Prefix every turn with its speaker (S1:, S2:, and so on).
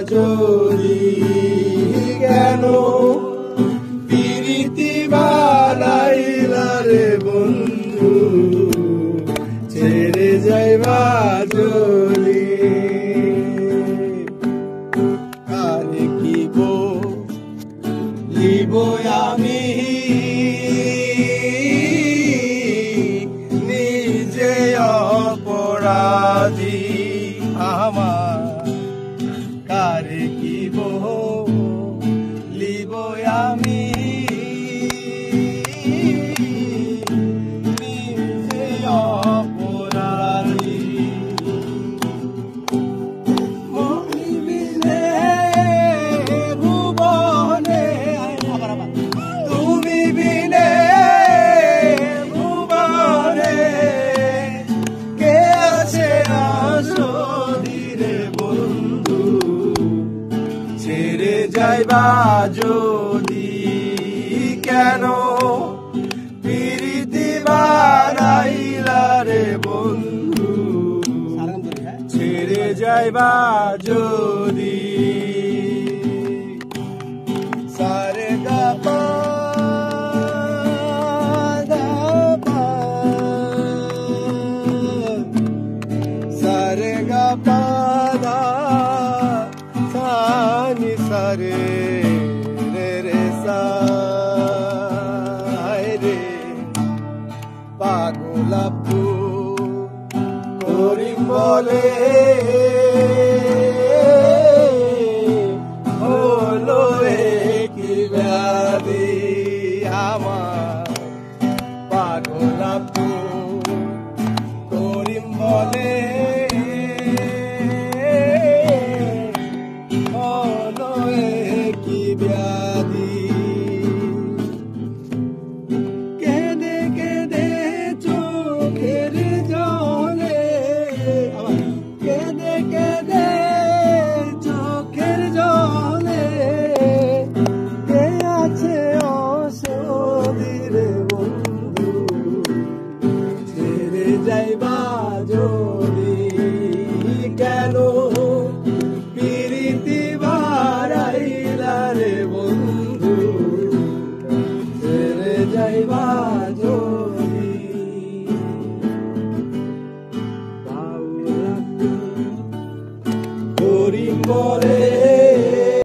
S1: যদি কেন প্রীতি বানাইলা রে বন্ধু ছেড়ে যাইবা যদি কারে কি বলিব আমি নিজে অপরাধী আমার কারে কি বলিব আমি নিজে অপরাধী মহিবিনে ভুবনে তুমি বিনে ভুবনে কে আছে আসিরে বন্ধু ছেড়ে যাইবা যদি কেন প্রীতি বানাইলা রে বন্ধু ছেড়ে যাইবা যদি সারে গা পা দা পা সারে গা পা দা সানি সারে রে রে সা রে পাগলা করিম বলে